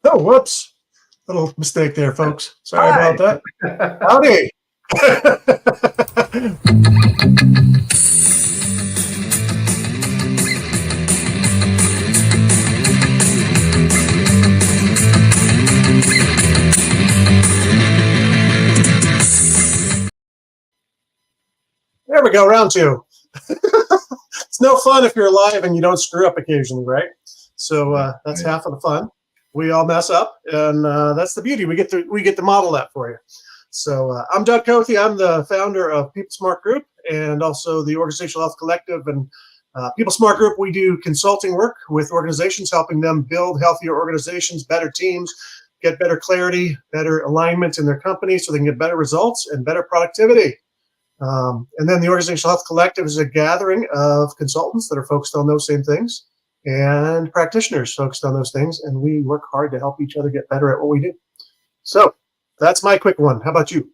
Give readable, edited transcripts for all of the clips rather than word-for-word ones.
Oh, whoops. Little mistake there, folks. Sorry about that. Howdy. There we go, round two. It's no fun if you're live and you don't screw up occasionally, right? So that's half of the fun. We all mess up, and that's the beauty. We get to model that for you. So I'm Doug Cothey. I'm the founder of People Smart Group and also the Organizational Health Collective. And People Smart Group, we do consulting work with organizations, helping them build healthier organizations, better teams, get better clarity, better alignment in their company so they can get better results and better productivity. And then the Organizational Health Collective is a gathering of consultants that are focused on those same things and practitioners focused on those things. And we work hard to help each other get better at what we do. So that's my quick one. How about you?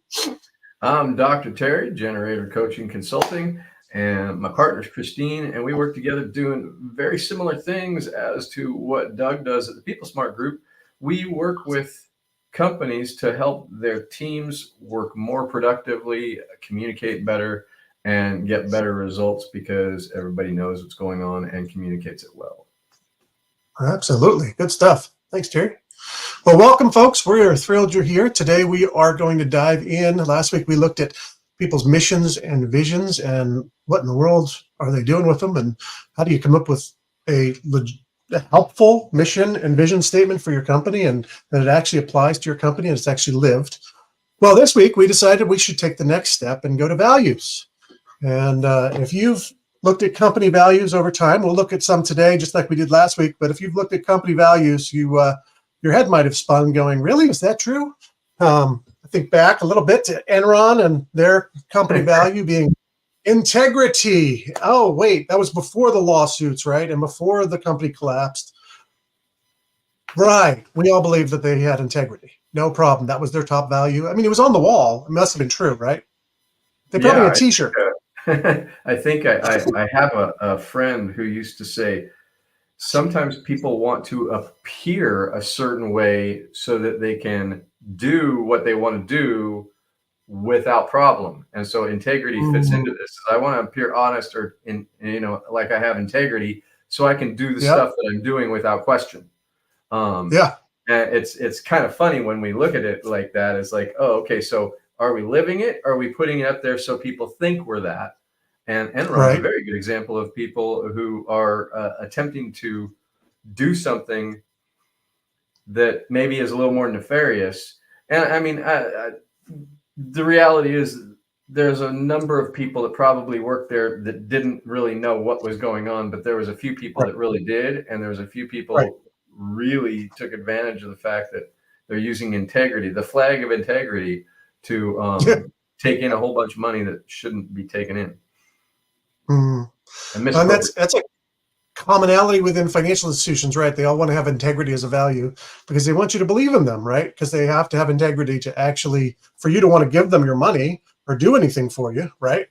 I'm Dr. Terry, Generator Coaching Consulting, and my partner's Christine, and we work together doing very similar things as to what Doug does at the People Smart Group. We work with companies to help their teams work more productively, communicate better, and get better results because everybody knows what's going on and communicates it well. Absolutely. Good stuff. Thanks, Terry. Well, welcome, folks. We're thrilled you're here. Today, we are going to dive in. Last week, we looked at people's missions and visions and what in the world are they doing with them, and how do you come up with a helpful mission and vision statement for your company and that it actually applies to your company and it's actually lived. Well, this week, we decided we should take the next step and go to values. And if you've looked at company values over time, we'll look at some today, just like we did last week. But if you've looked at company values, your head might have spun going, really? Is that true? I think back a little bit to Enron and their company value being integrity. Oh, wait, that was before the lawsuits, right? And before the company collapsed. Right. We all believed that they had integrity. No problem. That was their top value. I mean, it was on the wall. It must have been true, right? They probably had a T-shirt. I think I have a friend who used to say, sometimes people want to appear a certain way so that they can do what they want to do without problem. And so integrity fits into this. I want to appear honest or like I have integrity so I can do the stuff that I'm doing without question. And it's kind of funny when we look at it like that. It's like, oh, okay, so are we living it? Are we putting it up there so people think we're that? And Enron is a very good example of people who are attempting to do something that maybe is a little more nefarious. And I mean, the reality is there's a number of people that probably worked there that didn't really know what was going on, but there was a few people that really did. And there was a few people really took advantage of the fact that they're using integrity, the flag of integrity, to take in a whole bunch of money that shouldn't be taken in. And that's a commonality within financial institutions, right? They all want to have integrity as a value because they want you to believe in them, right? Because they have to have integrity to actually, for you to want to give them your money or do anything for you, right?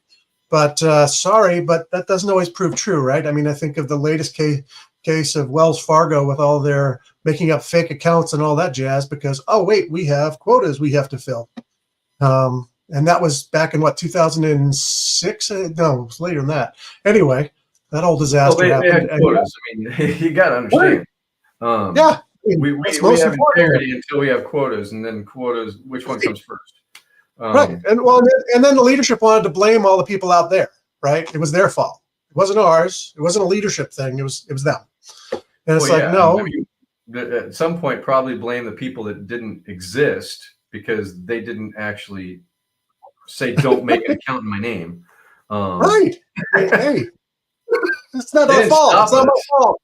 But sorry, but that doesn't always prove true, right? I mean, I think of the latest case of Wells Fargo with all their making up fake accounts and all that jazz because, oh, wait, we have quotas we have to fill. And that was back in, 2006? No, it was later than that. Anyway, that whole disaster happened. Quotas. I mean, you got to understand. We have integrity until we have quotas, and then quotas, which one comes first? Right. And then the leadership wanted to blame all the people out there, right? It was their fault. It wasn't ours. It wasn't a leadership thing. It was them. And it's no. At some point, probably blame the people that didn't exist because they didn't actually say, don't make an account in my name. Right. Hey, it's not our fault. It's not my fault.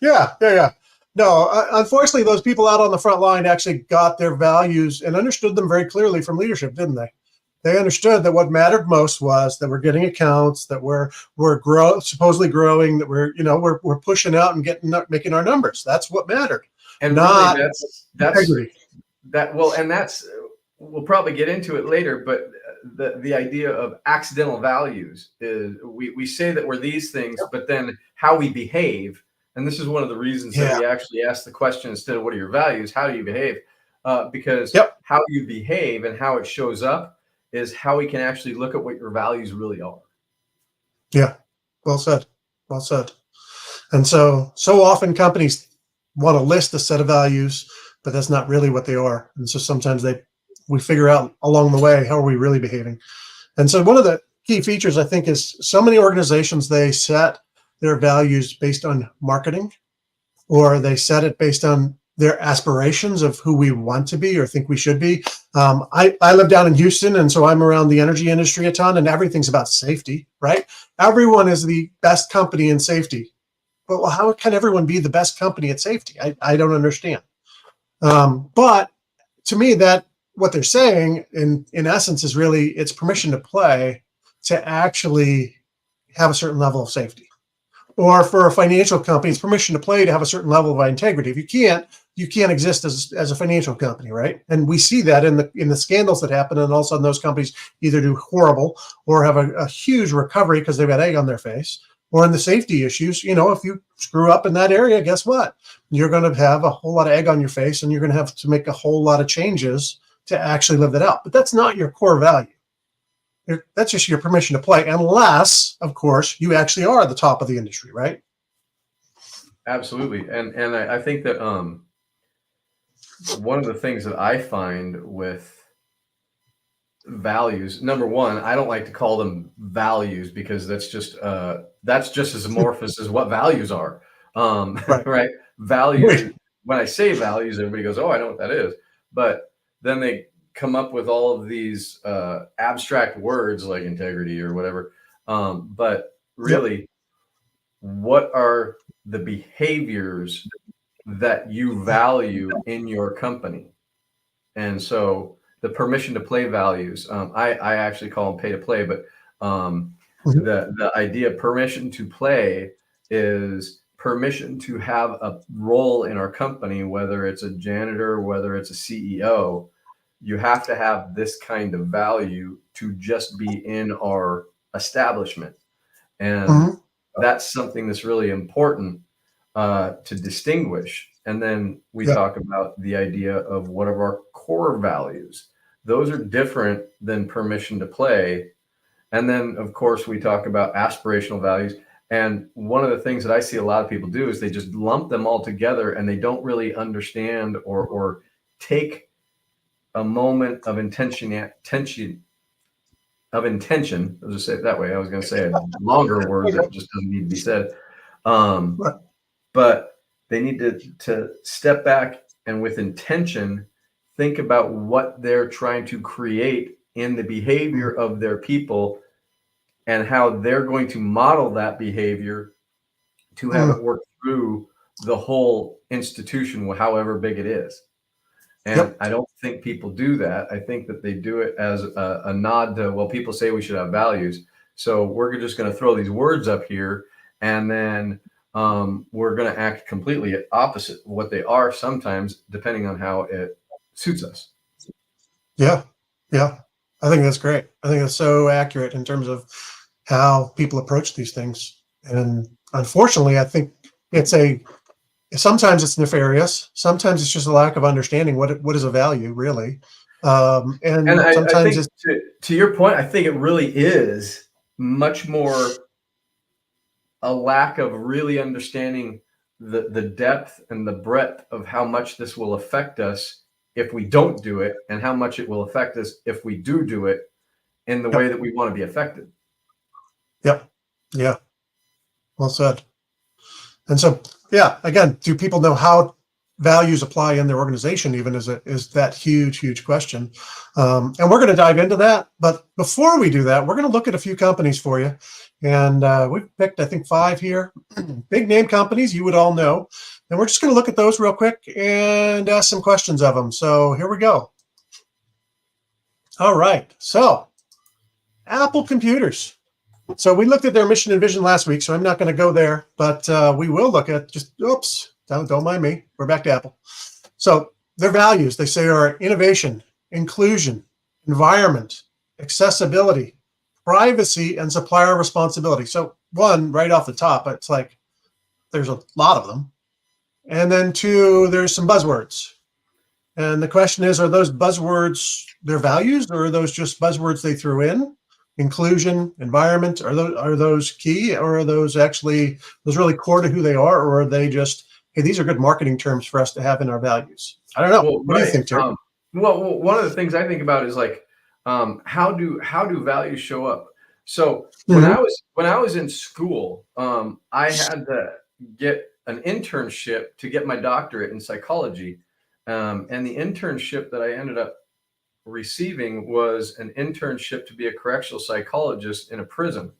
Yeah. No, unfortunately, those people out on the front line actually got their values and understood them very clearly from leadership, didn't they? They understood that what mattered most was that we're getting accounts, that we're supposedly growing, that we're pushing out and making our numbers. That's what mattered. And not really that's integrity. We'll probably get into it later, but the idea of accidental values is we say that we're these things, but then how we behave. And this is one of the reasons that Yeah. we actually ask the question instead of what are your values, how do you behave? Because Yep. how you behave and how it shows up is how we can actually look at what your values really are. Yeah. Well said. Well said. And so often companies want to list a set of values, but that's not really what they are. And so sometimes we figure out along the way, how are we really behaving? And so one of the key features, I think, is so many organizations, they set their values based on marketing, or they set it based on their aspirations of who we want to be or think we should be. I live down in Houston, and so I'm around the energy industry a ton, and everything's about safety, right? Everyone is the best company in safety. But well, how can everyone be the best company at safety? I don't understand. But to me, that what they're saying in essence is really it's permission to play to actually have a certain level of safety. Or for a financial company, it's permission to play to have a certain level of integrity. If you can't exist as a financial company, right? And we see that in the scandals that happen, and all of a sudden those companies either do horrible or have a huge recovery because they've got egg on their face. Or in the safety issues, if you screw up in that area, guess what? You're going to have a whole lot of egg on your face, and you're going to have to make a whole lot of changes to actually live that out. But that's not your core value. That's just your permission to play, unless, of course, you actually are at the top of the industry, right? Absolutely. And I think that one of the things that I find with values, number one, I don't like to call them values because that's just as amorphous as what values are. Right. Right? Values. When I say values, everybody goes, "Oh, I know what that is," but then they come up with all of these abstract words like integrity or whatever. But really, what are the behaviors that you value in your company? And so the permission to play values, I actually call them pay to play, but the idea of permission to play is permission to have a role in our company, whether it's a janitor, whether it's a CEO. You have to have this kind of value to just be in our establishment. And that's something that's really important to distinguish. And then we talk about the idea of what are our core values. Those are different than permission to play. And then, of course, we talk about aspirational values. And one of the things that I see a lot of people do is they just lump them all together, and they don't really understand or take a moment of intention. I'll just say it that way. I was going to say a longer word that just doesn't need to be said. But they need to step back and with intention, think about what they're trying to create in the behavior of their people and how they're going to model that behavior to have it work through the whole institution, however big it is. And I don't think people do that. I think that they do it as a nod to, well, people say we should have values, so we're just going to throw these words up here, and then we're going to act completely opposite what they are sometimes, depending on how it suits us. Yeah. I think that's great. I think that's so accurate in terms of how people approach these things. And unfortunately, I think sometimes it's nefarious. Sometimes it's just a lack of understanding what is a value, really. And sometimes I think to your point, I think it really is much more a lack of really understanding the depth and the breadth of how much this will affect us if we don't do it, and how much it will affect us if we do it in the way that we want to be affected. Yep. Yeah. Well said. And so, again, do people know how values apply in their organization even is that huge question. And we're going to dive into that. But before we do that, we're going to look at a few companies for you. And we've picked, I think, 5 here, big name companies you would all know. And we're just going to look at those real quick and ask some questions of them. So here we go. All right. So Apple Computers. So we looked at their mission and vision last week, so I'm not going to go there, but we will look at don't mind me. We're back to Apple. So their values, they say, are innovation, inclusion, environment, accessibility, privacy, and supplier responsibility. So one, right off the top, it's like there's a lot of them. And then two, there's some buzzwords. And the question is, are those buzzwords their values, or are those just buzzwords they threw in? Inclusion, environment, are those key, or are those really core to who they are, or are they just, hey, these are good marketing terms for us to have in our values? I don't know. Well, what do you think, Terry? Well, one of the things I think about is like, how do values show up? So when I was in school, I had to get an internship to get my doctorate in psychology, and the internship that I ended up receiving was an internship to be a correctional psychologist in a prison.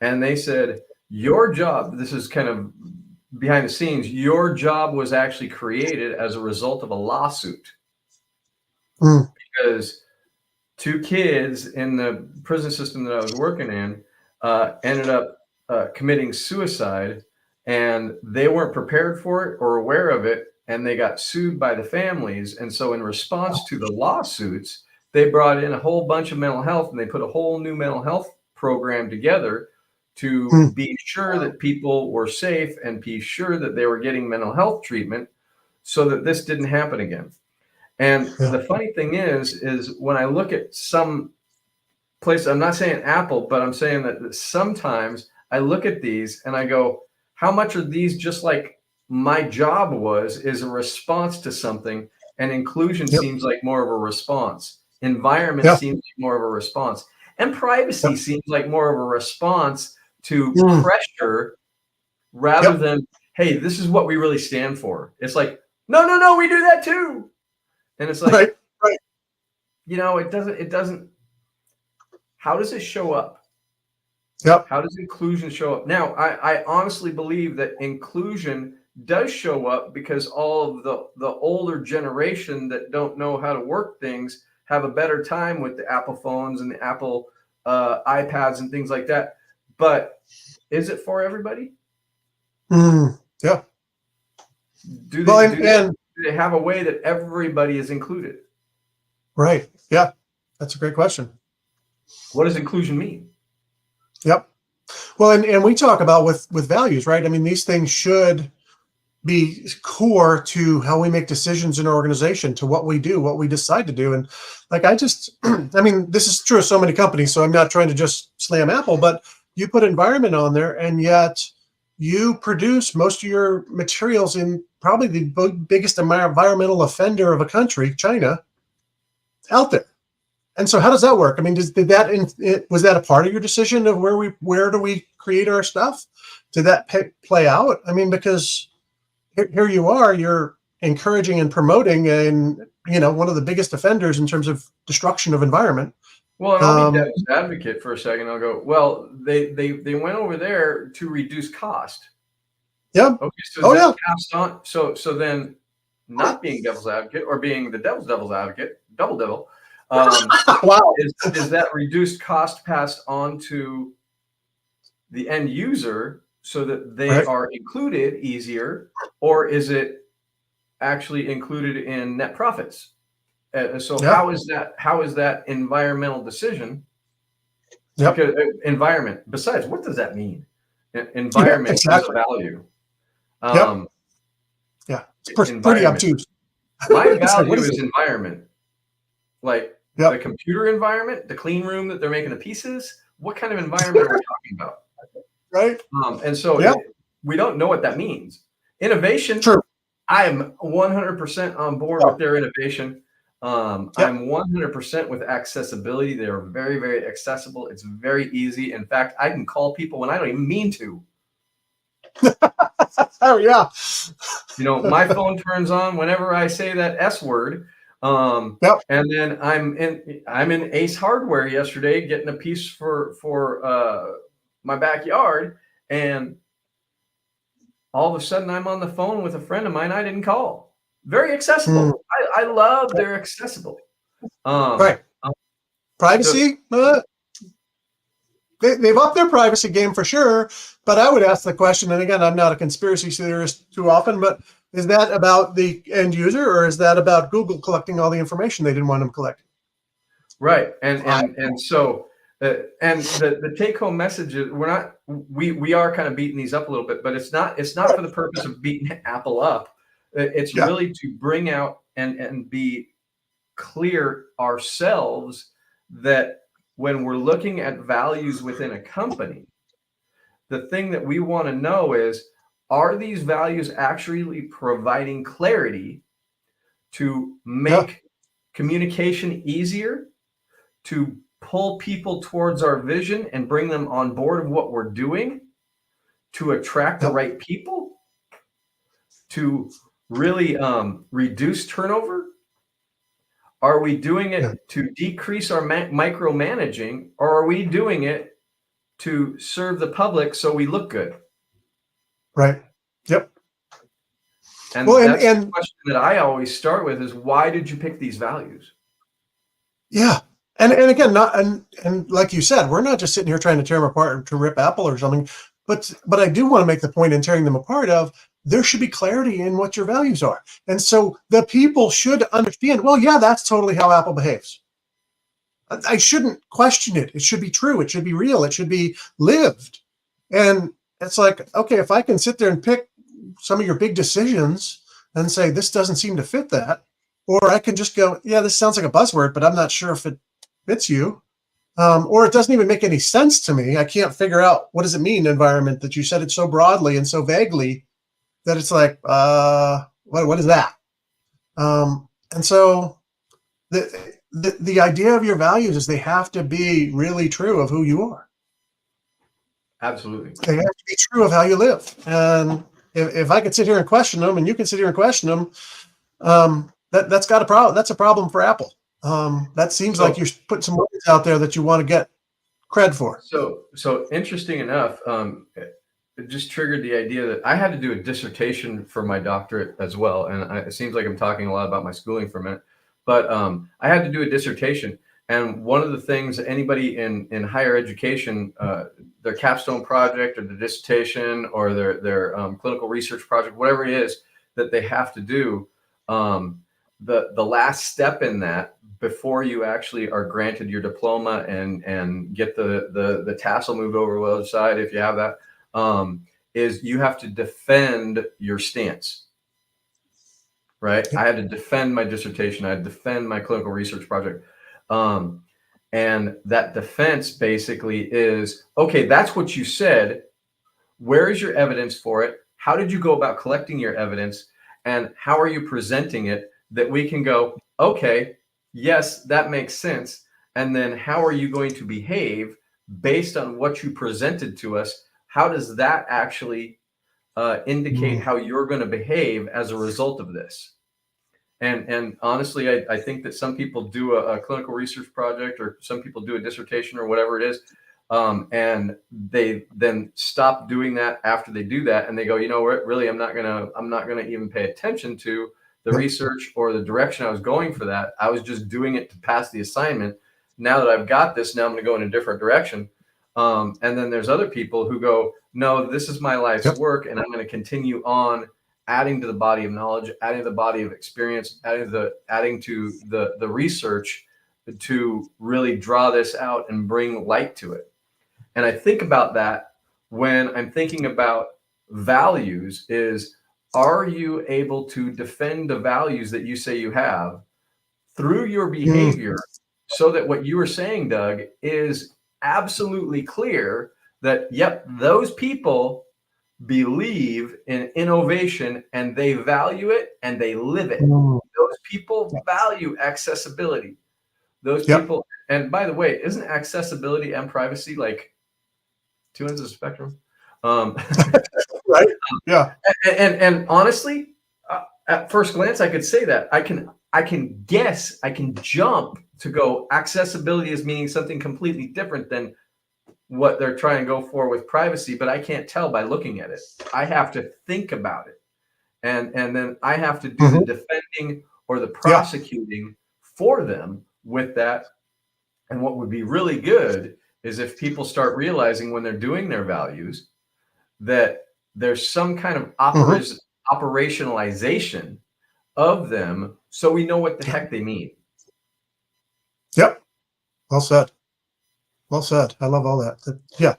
And they said, your job, this is kind of behind the scenes, your job was actually created as a result of a lawsuit. Because two kids in the prison system that I was working in ended up committing suicide, and they weren't prepared for it or aware of it, and they got sued by the families. And so in response to the lawsuits, they brought in a whole bunch of mental health, and they put a whole new mental health program together to be sure that people were safe and be sure that they were getting mental health treatment so that this didn't happen again. And the funny thing is when I look at some places, I'm not saying Apple, but I'm saying that sometimes I look at these and I go, how much are these just like my job is a response to something, and inclusion seems like more of a response. Environment seems like more of a response. And privacy seems like more of a response to pressure rather than, hey, this is what we really stand for. It's like, no, we do that too. And it's like, you know, it doesn't, how does it show up? How does inclusion show up? Now, I honestly believe that inclusion does show up because all of the older generation that don't know how to work things have a better time with the Apple phones and the Apple iPads and things like that. But is it for everybody? Yeah. Do they have a way that everybody is included? Right. Yeah. That's a great question. What does inclusion mean? Yep. Well, and we talk about with values, right? I mean, these things should be core to how we make decisions in our organization, to what we do, what we decide to do. And like, I mean, this is true of so many companies, so I'm not trying to just slam Apple, but you put environment on there, and yet you produce most of your materials in probably the biggest environmental offender of a country, China, out there. And so how does that work? I mean, was that a part of your decision of where do we create our stuff? Did that play out? I mean, because here you are, you're encouraging and promoting, and one of the biggest offenders in terms of destruction of environment. Well, and I'll be devil's advocate for a second. I'll go, well, they went over there to reduce cost. Yeah. Okay. So passed on. So then, not being devil's advocate or being the devil's advocate, double devil. Wow. Is that reduced cost passed on to the end user so that they are included easier, or is it actually included in net profits? How is that environmental decision? Because environment, besides, what does that mean? Environment is a value. It's pretty obtuse. My value is environment. Like the computer environment, the clean room that they're making the pieces. What kind of environment are we talking about? Right. And so we don't know what that means. Innovation. True. I am 100% on board with their innovation. I'm 100% with accessibility. They're very, very accessible. It's very easy. In fact, I can call people when I don't even mean to. Oh yeah. My phone turns on whenever I say that S word. And then I'm in Ace Hardware yesterday getting a piece for my backyard, and all of a sudden I'm on the phone with a friend of mine I didn't call. Very accessible. I love they're accessible. Privacy, they've upped their privacy game for sure. But I would ask the question, and again, I'm not a conspiracy theorist too often, but is that about the end user, or is that about Google collecting all the information they didn't want them collecting? Right. I, And so and the take home message is we are kind of beating these up a little bit, but it's not for the purpose of beating Apple up. It's yeah, really to bring out and be clear ourselves that when we're looking at values within a company, the thing that we want to know is, are these values actually providing clarity to yeah, make communication easier, to pull people towards our vision and bring them on board of what we're doing, to attract the yeah, right people, to really reduce turnover? Are we doing yeah, it to decrease our micromanaging, or are we doing it to serve the public so we look good? right. Yep. Well, And and that's the and question that I always start with is, why did you pick these values? yeah, and again, not and like you said, we're not just sitting here trying to tear them apart or to rip Apple or something, but I do want to make the point in tearing them apart of there should be clarity in what your values are, and so the people should understand. Well, yeah, that's totally how Apple behaves. I shouldn't question it. It should be true. It should be real. It should be lived. And it's like, okay, if I can sit there and pick some of your big decisions and say, this doesn't seem to fit that, or I can just go, yeah, this sounds like a buzzword, but I'm not sure if it fits you. Or it doesn't even make any sense to me. I can't figure out what does it mean, environment, that you said it so broadly and so vaguely that it's like, what is that? And so the idea of your values is they have to be really true of who you are. Absolutely. They have to be true of how you live. And if I could sit here and question them, and you can sit here and question them, that's got a problem. That's a problem for Apple. That seems like So you're putting some words out there that you want to get cred for. so interesting enough, it just triggered the idea that I had to do a dissertation for my doctorate as well. And it seems like I'm talking a lot about my schooling for a minute, but I had to do a dissertation. And one of the things that anybody in higher education, their capstone project or their dissertation or their clinical research project, whatever it is that they have to do, the last step in that before you actually are granted your diploma and get the tassel moved over to the other side, if you have that, is you have to defend your stance, right? I had to defend my dissertation. I had to defend my clinical research project. And that defense basically is, okay, that's what you said. Where is your evidence for it? How did you go about collecting your evidence? And how are you presenting it that we can go, okay, yes, that makes sense. And then how are you going to behave based on what you presented to us? How does that actually indicate how you're going to behave as a result of this? And honestly, I think that some people do a clinical research project, or some people do a dissertation or whatever it is, and they then stop doing that after they do that, and they go, you know what, really, I'm not gonna even pay attention to the Yep. research or the direction I was going for that. I was just doing it to pass the assignment. Now that I've got this, now I'm going to go in a different direction. And then there's other people who go, no, this is my life's Yep. work, and I'm going to continue on adding to the body of knowledge, adding to the body of experience, adding to the research to really draw this out and bring light to it. And I think about that when I'm thinking about values is, are you able to defend the values that you say you have through your Mm, behavior, so that what you were saying, Doug, is absolutely clear that, yep, those people believe in innovation and they value it and they live it. mm, Those people value accessibility. Those yep. people, and by the way, isn't accessibility and privacy like two ends of the spectrum? Um, Right. Yeah. and honestly, at first glance, I could say that I can guess, I can jump to go, accessibility is meaning something completely different than what they're trying to go for with privacy, but I can't tell by looking at it. I have to think about it. And then I have to do the Hmm. defending or the Yeah. prosecuting for them with that. And what would be really good is if people start realizing when they're doing their values that there's some kind of Hmm. operationalization of them, so we know what the Yep. heck they mean. Yep. Well said. Well said. I love all that. Yeah.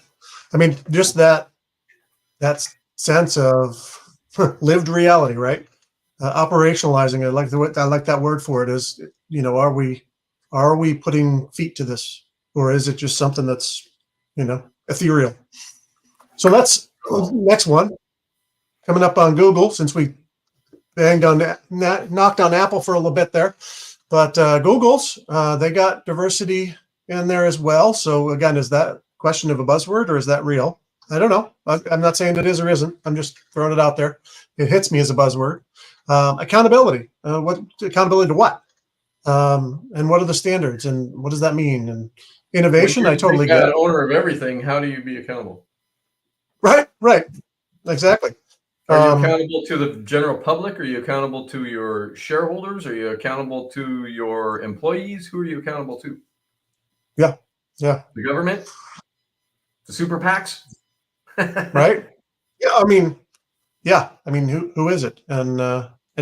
I mean, just that sense of lived reality, right? Operationalizing it. I like that word for it. Is, are we putting feet to this, or is it just something that's ethereal? So that's next one coming up on Google, since we knocked on Apple for a little bit there. But Google's, they got diversity in there as well. So again, is that question of a buzzword, or is that real? I don't know. I'm not saying it is or isn't. I'm just throwing it out there. It hits me as a buzzword. Accountability. What accountability to what? And what are the standards? And what does that mean? And innovation, I totally get. An owner of everything, how do you be accountable? Right. Exactly. Are you accountable to the general public? Are you accountable to your shareholders? Are you accountable to your employees? Who are you accountable to? Yeah. The government? The super PACs? Right. Yeah. I mean, who is it? And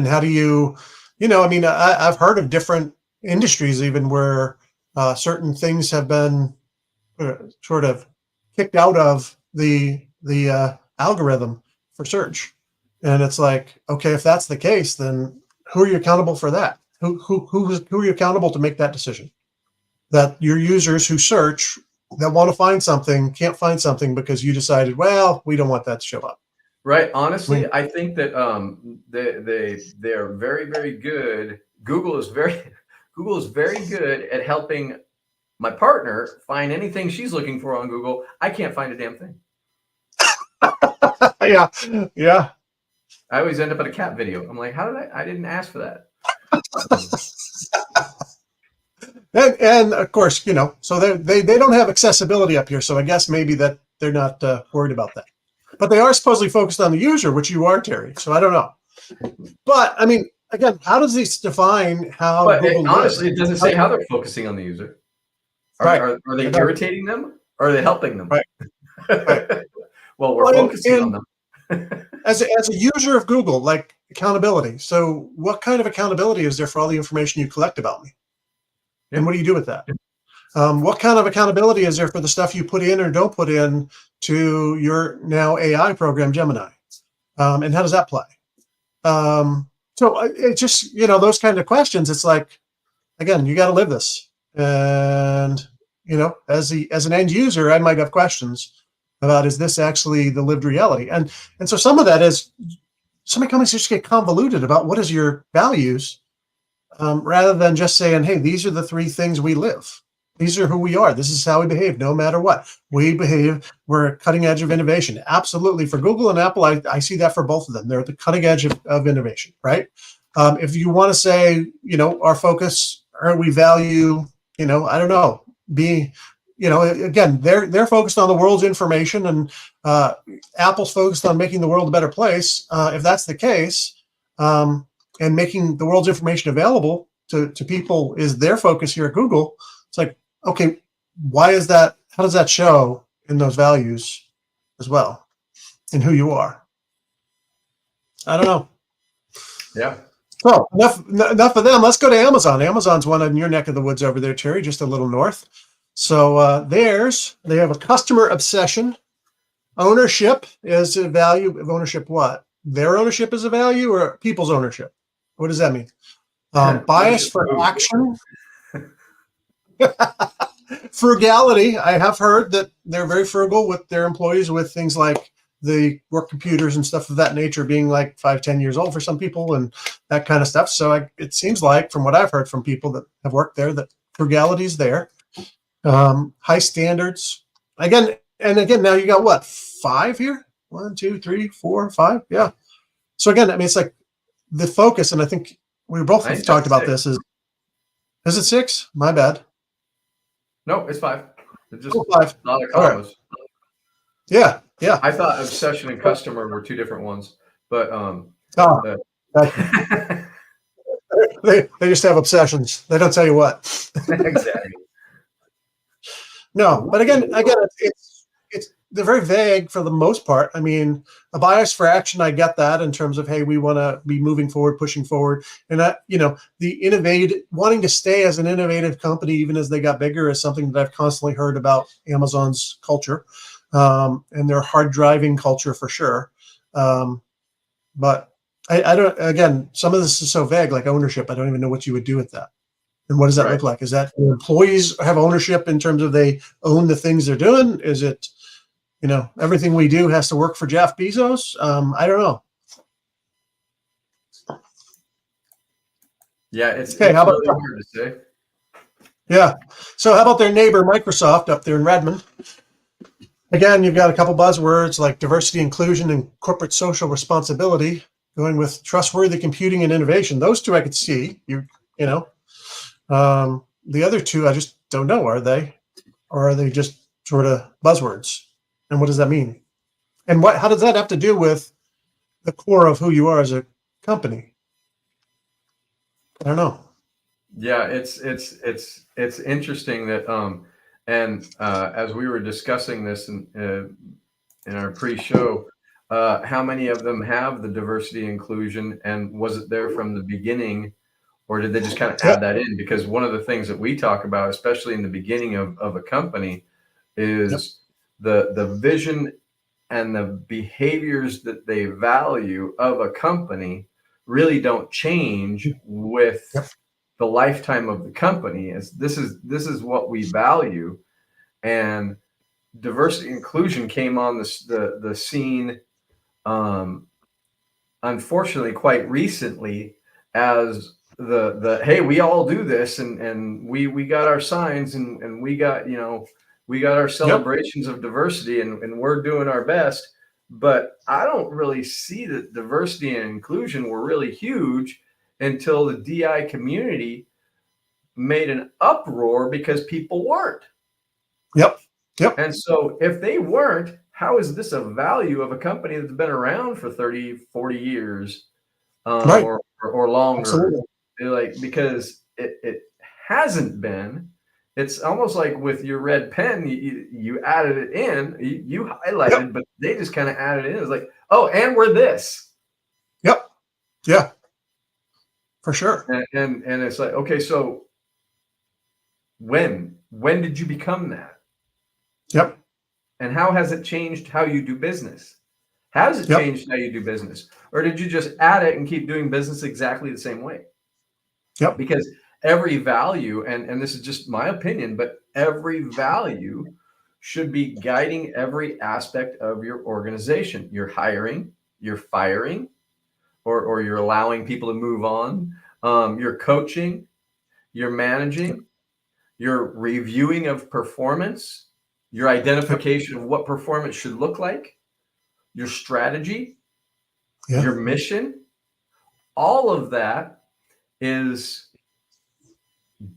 how do you, I've heard of different industries even where certain things have been sort of kicked out of the algorithm for search. And it's like, okay, if that's the case, then who are you accountable for that? Who are you accountable to make that decision? That your users who search that want to find something can't find something because you decided, well, we don't want that to show up. Right. Honestly, I think that they're very, very good. Google is very good at helping my partner find anything she's looking for on Google. I can't find a damn thing. Yeah. I always end up at a cat video. I'm like, how did I didn't ask for that. And of course, so they don't have accessibility up here. So I guess maybe that they're not worried about that. But they are supposedly focused on the user, which you are, Terry. So I don't know. But I mean, again, how does this define how? But Google honestly, it doesn't say how they're focusing on the user. Are they irritating them? Or are they helping them? Right. Well, we're focusing on them. As a user of Google, like accountability. So what kind of accountability is there for all the information you collect about me? And what do you do with that? What kind of accountability is there for the stuff you put in or don't put in to your now AI program, Gemini? And how does that play? So it just, those kind of questions, it's like, again, you got to live this. And, as an end user, I might have questions about, is this actually the lived reality? And so some of that is, so many companies just get convoluted about what is your values, rather than just saying, hey, these are the 3 things we live. These are who we are. This is how we behave, no matter what. We're cutting edge of innovation. Absolutely. For Google and Apple, I see that for both of them. They're at the cutting edge of innovation, right? If you want to say, our focus, or we value, I don't know, being, again, they're focused on the world's information, and Apple's focused on making the world a better place. If that's the case, and making the world's information available to people is their focus here at Google, it's like, okay, why is that? How does that show in those values as well, in who you are? I don't know. Yeah. So enough of them. Let's go to Amazon. Amazon's one in your neck of the woods over there, Terry, just a little north. So they have a customer obsession. Ownership is a value of ownership. What? Their ownership is a value, or people's ownership? What does that mean? Bias for action. Frugality. I have heard that they're very frugal with their employees, with things like the work computers and stuff of that nature being like 5-10 years old for some people and that kind of stuff. So it seems like, from what I've heard from people that have worked there, that frugality is there. High standards. Again, now you got what? 5 here? 1, 2, 3, 4, 5. Yeah. So again, I mean, it's like the focus, and I think we both talked about 6. Is it 6? My bad. No, it's 5. It's just 5. not a commas. Right. Yeah. I thought obsession and customer were 2 different ones, but they just have obsessions. They don't tell you what. Exactly. No, but again, they're very vague for the most part. I mean, a bias for action, I get that in terms of, hey, we want to be moving forward, pushing forward. And that, the innovative, wanting to stay as an innovative company, even as they got bigger, is something that I've constantly heard about Amazon's culture, and their hard driving culture for sure. But I don't, again, some of this is so vague, like ownership. I don't even know what you would do with that. And what does that Right. look like? Is that employees have ownership in terms of they own the things they're doing? Is it, everything we do has to work for Jeff Bezos? I don't know. Yeah, it's Okay, how about really hard to say. Yeah. So how about their neighbor Microsoft up there in Redmond? Again, you've got a couple buzzwords like diversity, inclusion, and corporate social responsibility, going with trustworthy computing and innovation. Those two I could see. The other two I just don't know. Are they, or are they just sort of buzzwords? And what does that mean? And how does that have to do with the core of who you are as a company? I don't know. Yeah, it's interesting that as we were discussing this in our pre-show, how many of them have the diversity inclusion, and was it there from the beginning, or did they just kind of add that in? Because one of the things that we talk about, especially in the beginning of a company, is the vision and the behaviors that they value of a company really don't change with the lifetime of the company. This is what we value. And diversity inclusion came on the scene, unfortunately, quite recently, as the hey, we all do this, and we got our signs, and we got we got our celebrations of diversity, and we're doing our best. But I don't really see that diversity and inclusion were really huge until the DI community made an uproar because people weren't. Yep. And so if they weren't, how is this a value of a company that's been around for 30, 40 years or longer? Absolutely. Like, because it hasn't been. It's almost like with your red pen, you added it in, you highlighted, but they just kind of added it in. It's like, oh, and we're this. Yep. Yeah. For sure. And it's like, okay, so when did you become that? Yep. And how has it changed how you do business? Has it changed how you do business? Or did you just add it and keep doing business exactly the same way? Yep. Because every value, and this is just my opinion, but every value should be guiding every aspect of your organization. You're hiring, you're firing, or you're allowing people to move on. You're coaching, you're managing, you're reviewing of performance, your identification of what performance should look like, your strategy, your mission. All of that is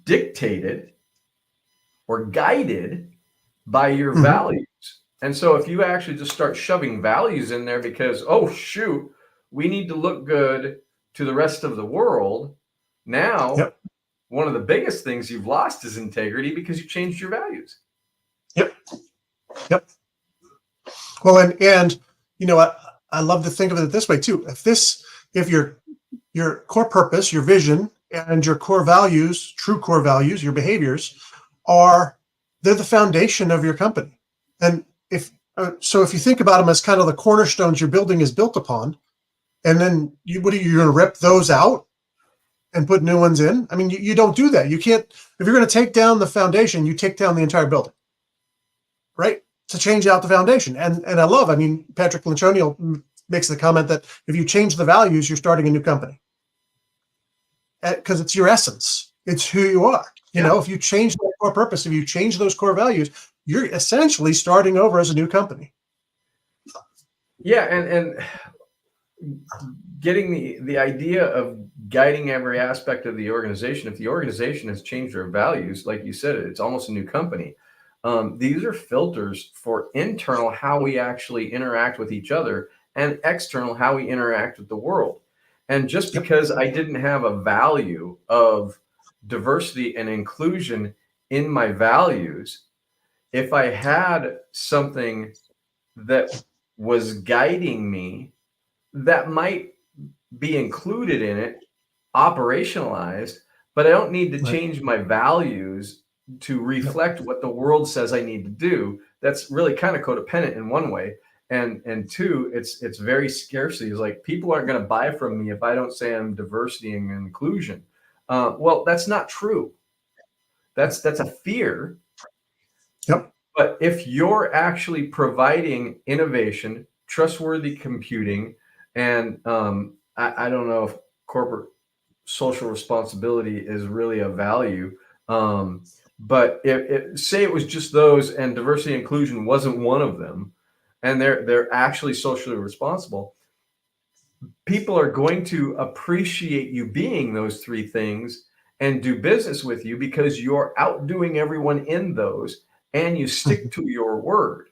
dictated or guided by your values. And so if you actually just start shoving values in there because, oh, shoot, we need to look good to the rest of the world. Now, one of the biggest things you've lost is integrity because you changed your values. Yep. Well, and I love to think of it this way too. If your core purpose, your vision, and your core values, true core values, your behaviors they're the foundation of your company. And if you think about them as kind of the cornerstones your building is built upon, and then you're going to rip those out and put new ones in? I mean, you don't do that. You can't. If you're going to take down the foundation, you take down the entire building, right? To change out the foundation. And I mean, Patrick Lencioni makes the comment that if you change the values, you're starting a new company. Because it's your essence. It's who you are. You know, if you change that core purpose, if you change those core values, you're essentially starting over as a new company. Yeah, and getting the idea of guiding every aspect of the organization. If the organization has changed their values, like you said, it's almost a new company. These are filters for internal, how we actually interact with each other, and external, how we interact with the world. And just because I didn't have a value of diversity and inclusion in my values, if I had something that was guiding me that might be included in it, operationalized, but I don't need to Right. change my values to Yep. reflect what the world says I need to do. That's really kind of codependent in one way. And two, it's very scarcity. It's like people aren't going to buy from me if I don't say I'm diversity and inclusion. Well, that's not true. That's a fear. Yep. But if you're actually providing innovation, trustworthy computing, and I don't know if corporate social responsibility is really a value. But say it was just those and diversity and inclusion wasn't one of them, and they're actually socially responsible, people are going to appreciate you being those three things and do business with you because you're outdoing everyone in those and you stick to your word.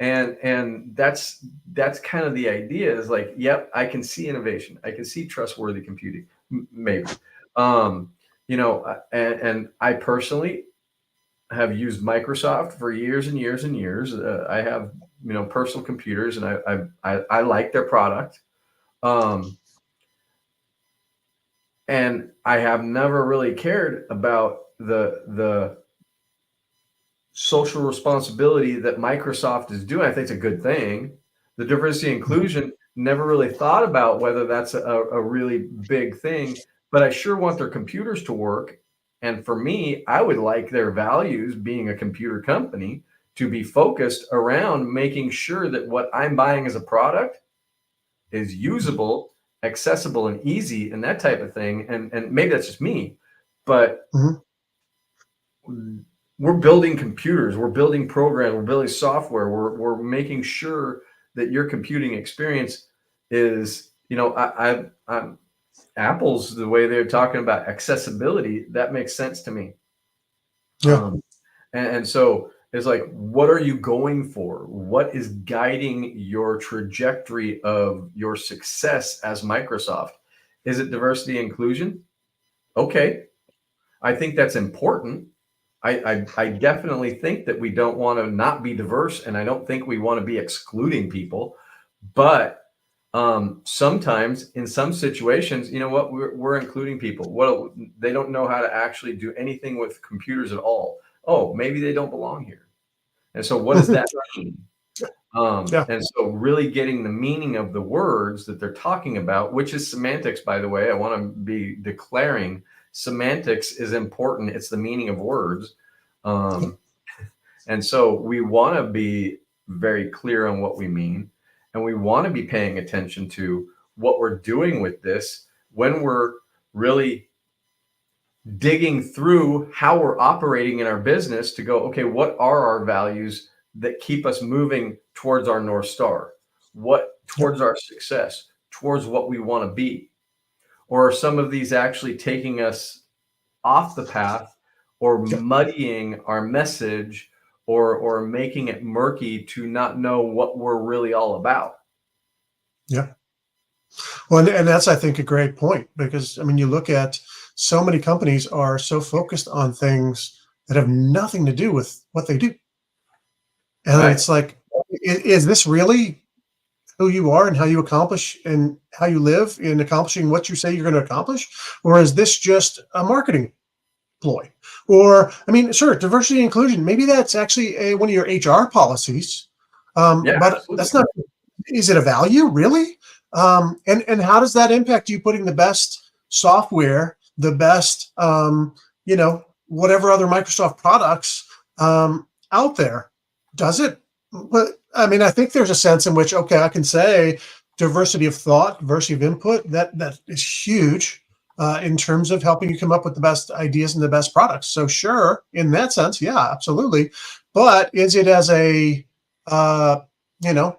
And that's kind of the idea is like, yep, I can see innovation, I can see trustworthy computing, maybe. And I personally have used Microsoft for years and years and years. I have personal computers, and I like their product. And I have never really cared about the social responsibility that Microsoft is doing. I think it's a good thing. The diversity and inclusion, never really thought about whether that's a really big thing, but I sure want their computers to work. And for me, I would like their values, being a computer company, to be focused around making sure that what I'm buying as a product is usable, accessible, and easy, and that type of thing. And maybe that's just me, but we're building computers, we're building programs, we're building software, we're making sure that your computing experience is, I'm Apple's, the way they're talking about accessibility, that makes sense to me. Yeah. And so it's like, what are you going for? What is guiding your trajectory of your success as Microsoft? Is it diversity and inclusion? Okay. I think that's important. I definitely think that we don't want to not be diverse, and I don't think we want to be excluding people. But sometimes in some situations, you know what, we're including people. Well, they don't know how to actually do anything with computers at all. Oh, maybe they don't belong here. And so what does that mean? Yeah. And so really getting the meaning of the words that they're talking about, which is semantics, by the way. I want to be declaring semantics is important. It's the meaning of words. And so we want to be very clear on what we mean. And we want to be paying attention to what we're doing with this when we're really digging through how we're operating in our business to go, okay, what are our values that keep us moving towards our North Star? What towards our success, towards what we want to be? Or are some of these actually taking us off the path or muddying our message or making it murky to not know what we're really all about? Yeah. Well, and that's, I think, a great point, because, I mean, you look at so many companies are so focused on things that have nothing to do with what they do. And Right. it's like, is this really who you are and how you accomplish and how you live in accomplishing what you say you're going to accomplish? Or is this just a marketing ploy? Or, I mean, sure, diversity and inclusion, maybe that's actually one of your HR policies. Yeah, but absolutely. that's not, is it a value really? And how does that impact you putting the best software, the best, whatever other Microsoft products out there? Does it? But I mean, I think there's a sense in which, okay, I can say diversity of thought, diversity of input, that is huge in terms of helping you come up with the best ideas and the best products. So sure, in that sense, yeah, absolutely. But is it as a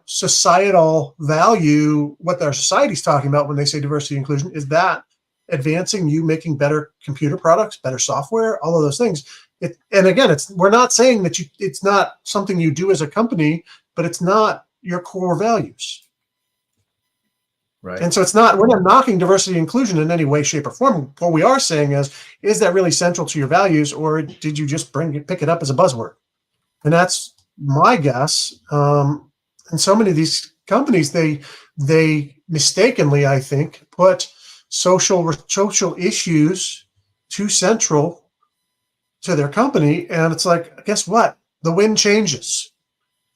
societal value, what our society's talking about when they say diversity and inclusion? Is that advancing you making better computer products, better software, all of those things? And again, we're not saying that it's not something you do as a company, but it's not your core values. Right. And so we're not knocking diversity and inclusion in any way, shape, or form. What we are saying is that really central to your values, or did you just pick it up as a buzzword? And that's my guess. And so many of these companies, they mistakenly, I think, put social issues too central to their company, and it's like, guess what? The wind changes.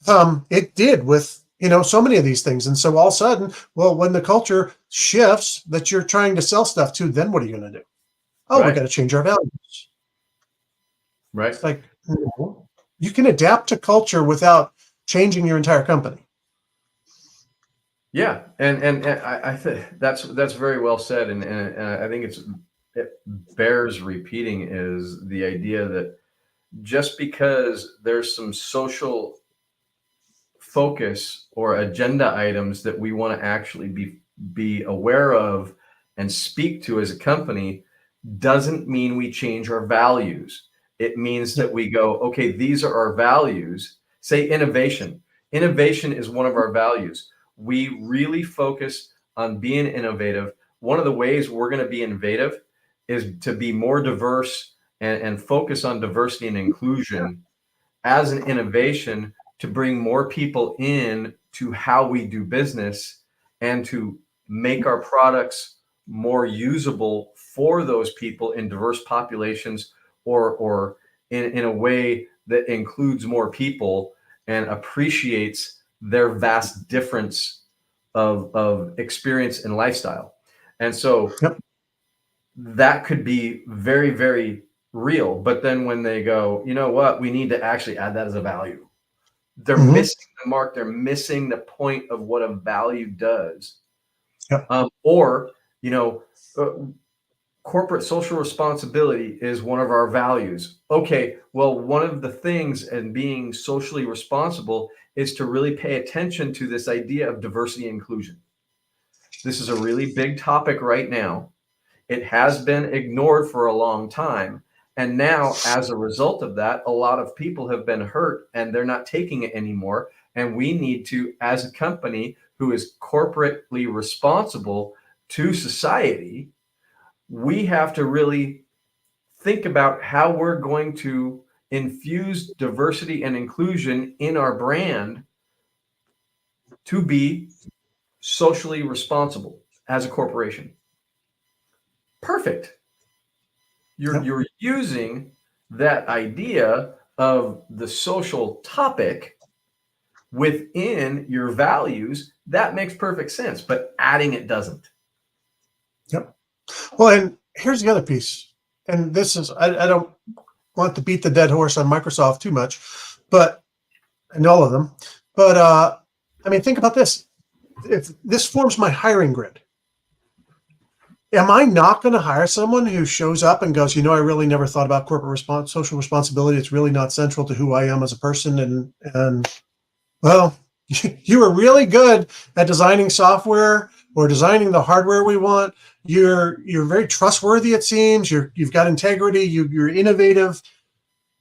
It did with so many of these things, and so all of a sudden, well, when the culture shifts that you're trying to sell stuff to, then what are you going to do? Oh, we got Right. to change our values. Right. It's like, no. You can adapt to culture without changing your entire company. Yeah, and I think that's very well said, and I think it bears repeating is the idea that just because there's some social focus or agenda items that we want to actually be aware of and speak to as a company doesn't mean we change our values. It means Yep. that we go, okay, these are our values. Say innovation. Innovation is one of our values. We really focus on being innovative. One of the ways we're going to be innovative is to be more diverse and focus on diversity and inclusion as an innovation to bring more people in to how we do business and to make our products more usable for those people in diverse populations or in a way that includes more people and appreciates their vast difference of experience and lifestyle. And so Yep. that could be very, very real. But then when they go, you know what, we need to actually add that as a value, they're Hmm. missing the mark. They're missing the point of what a value does. Yep. Or, you know, uh, corporate social responsibility is one of our values. Okay, well, one of the things in being socially responsible is to really pay attention to this idea of diversity and inclusion. This is a really big topic right now. It has been ignored for a long time. And now, as a result of that, a lot of people have been hurt and they're not taking it anymore. And we need to, as a company who is corporately responsible to society, we have to really think about how we're going to infuse diversity and inclusion in our brand to be socially responsible as a corporation. Perfect. You're Yep. you're using that idea of the social topic within your values. That makes perfect sense, but adding it doesn't. Yep. Well, and here's the other piece. And this is, I don't want to beat the dead horse on Microsoft too much, but, and all of them. But, I mean, think about this. If this forms my hiring grid, am I not going to hire someone who shows up and goes, I really never thought about social responsibility. It's really not central to who I am as a person. And well, you were really good at designing software or designing the hardware we want. You're very trustworthy. It seems you've got integrity. You're innovative,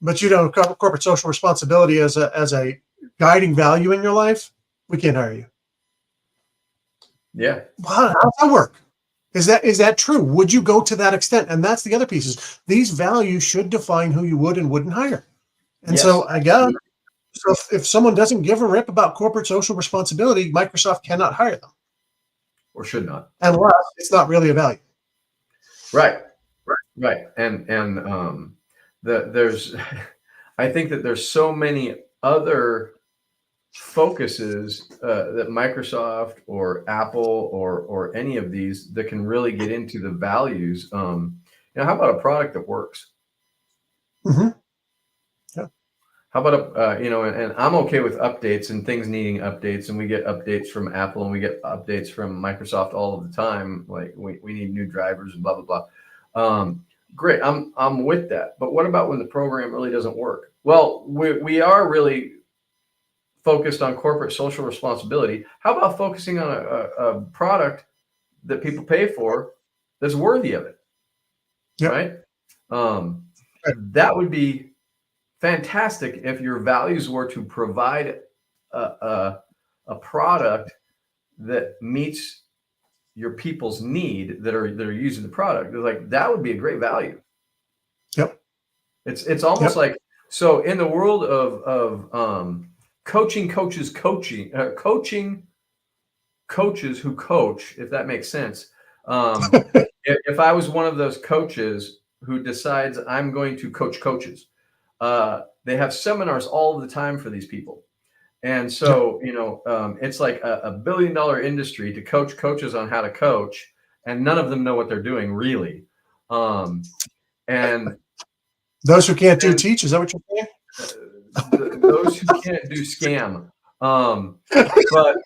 but you don't have corporate social responsibility as a guiding value in your life. We can't hire you. Yeah. Wow, how does that work? Is that true? Would you go to that extent? And that's the other pieces. These values should define who you would and wouldn't hire. And Yes. so I guess so if someone doesn't give a rip about corporate social responsibility, Microsoft cannot hire them Or should not. unless it's not really a value. Right. Right. And there's I think that there's so many other focuses that Microsoft or Apple or any of these that can really get into the values. How about a product that works? Mm-hmm. Yeah. How about and I'm okay with updates and things needing updates, and we get updates from Apple and we get updates from Microsoft all of the time. Like we need new drivers and blah blah blah. Great, I'm with that. But what about when the program really doesn't work? Well, we are really focused on corporate social responsibility. How about focusing on a product that people pay for that's worthy of it, Yep. right? That would be fantastic if your values were to provide a product that meets your people's need that are using the product. They're like, that would be a great value. Yep. It's almost Yep. like, so in the world of coaching coaches who coach, if that makes sense. If I was one of those coaches who decides I'm going to coach coaches, they have seminars all the time for these people. And so, it's like a $1 billion industry to coach coaches on how to coach, and none of them know what they're doing really. And those who can't do teach, is that what you're saying? Those who can't do scam. But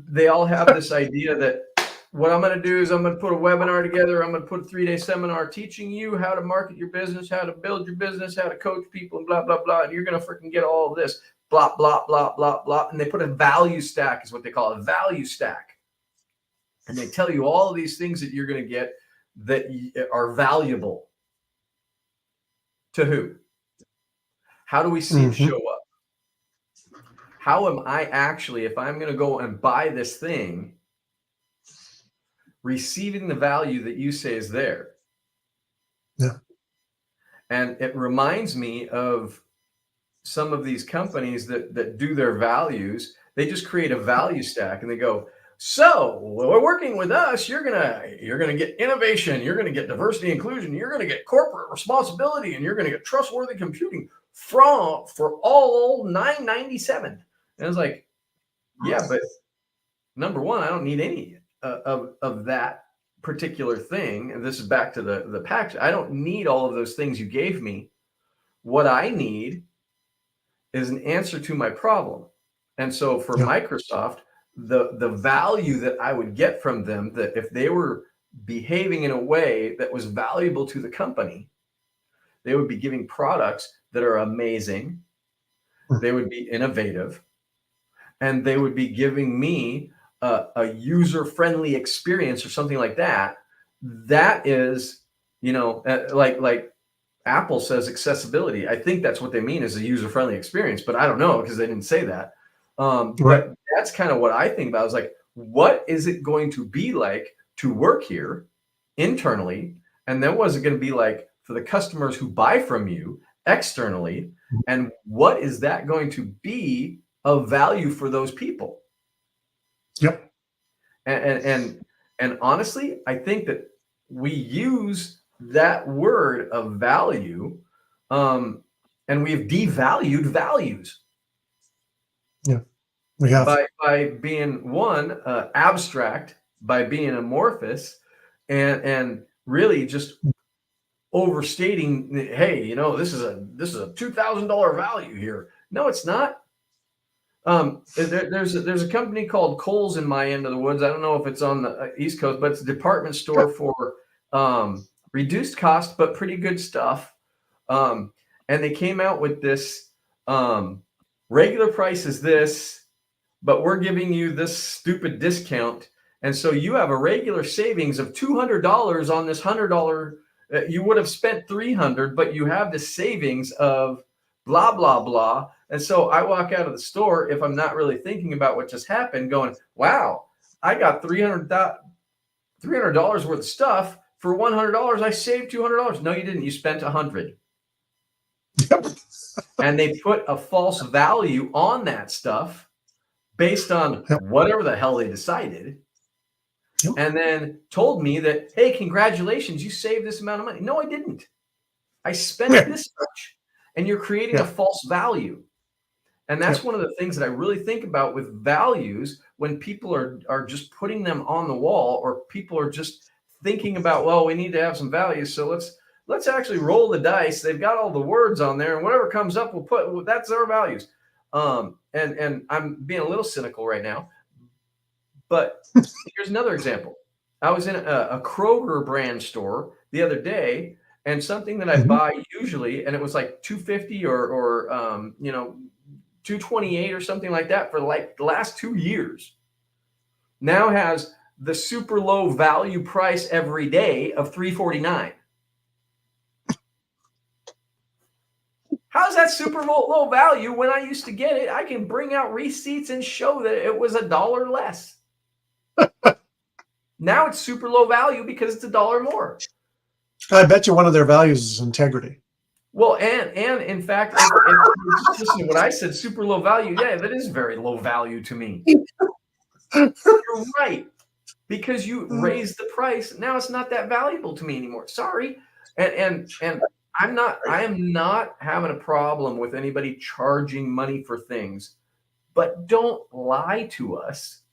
they all have this idea that what I'm going to do is I'm going to put a webinar together. I'm going to put a 3-day seminar teaching you how to market your business, how to build your business, how to coach people, and blah, blah, blah. And you're going to freaking get all of this, blah, blah, blah, blah, blah. And they put a value stack, is what they call a value stack. And they tell you all of these things that you're going to get that are valuable. To who? How do we see it show up? How am I actually, if I'm going to go and buy this thing, receiving the value that you say is there? Yeah. And it reminds me of some of these companies that do their values. They just create a value stack and they go, so we're working with us, you're gonna get innovation, you're gonna get diversity inclusion, you're gonna get corporate responsibility, and you're gonna get trustworthy computing for all $9.97. And I was like, yeah, but number one, I don't need any of that particular thing. And this is back to the package. I don't need all of those things you gave me. What I need is an answer to my problem. And so for Microsoft, the value that I would get from them, that if they were behaving in a way that was valuable to the company, they would be giving products that are amazing. They would be innovative, and they would be giving me a user-friendly experience or something like that. That is, like Apple says accessibility. I think that's what they mean is a user-friendly experience, but I don't know because they didn't say that. But that's kind of what I think about. Is like, what is it going to be like to work here internally? And then what is it going to be like for the customers who buy from you externally? And what is that going to be of value for those people? Yep. And honestly, I think that we use that word of value, and we've devalued values. Yeah, we have. By being abstract, by being amorphous, and really just overstating. Hey, this is a $2,000 value here. No, it's not. There's a company called Kohl's in my end of the woods. I don't know if it's on the East Coast, but it's a department store for reduced cost but pretty good stuff. And they came out with this. Regular price is this, but we're giving you this stupid discount. And so you have a regular savings of $200 on this $100. You would have spent $300, but you have the savings of blah, blah, blah. And so I walk out of the store, if I'm not really thinking about what just happened, going, wow, I got $300 worth of stuff for $100. I saved $200. No, you didn't. You spent $100. Yep. And they put a false value on that stuff based on whatever the hell they decided. Yep. And then told me that, hey, congratulations, you saved this amount of money. No, I didn't. I spent this much. And you're creating a false value. And that's one of the things that I really think about with values when people are just putting them on the wall, or people are just thinking about, well, we need to have some values. So let's actually roll the dice. They've got all the words on there, and whatever comes up, that's our values. And I'm being a little cynical right now, but here's another example. I was in a Kroger brand store the other day, and something that I buy usually, and it was like $2.50 or $2.28 or something like that for like the last 2 years, now has the super low value price every day of $3.49. How's that super low value when I used to get it? I can bring out receipts and show that it was $1 less. Now it's super low value because it's $1 more. I bet you one of their values is integrity. Well, and in fact, if you just listen to what I said, super low value, yeah, that is very low value to me. You're right. Because you raised the price, now it's not that valuable to me anymore. Sorry. And I am not having a problem with anybody charging money for things, but don't lie to us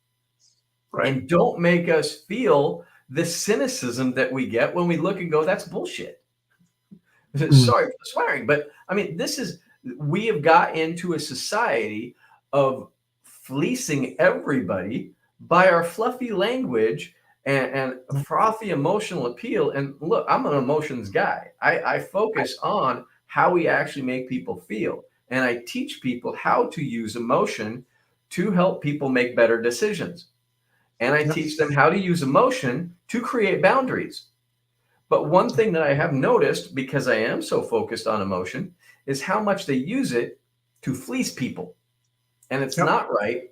Right. and don't make us feel the cynicism that we get when we look and go, that's bullshit. Sorry for the swearing, but I mean, we have got into a society of fleecing everybody by our fluffy language and frothy emotional appeal. And look, I'm an emotions guy. I focus on how we actually make people feel. And I teach people how to use emotion to help people make better decisions. And I teach them how to use emotion to create boundaries. But one thing that I have noticed, because I am so focused on emotion, is how much they use it to fleece people. And it's not right.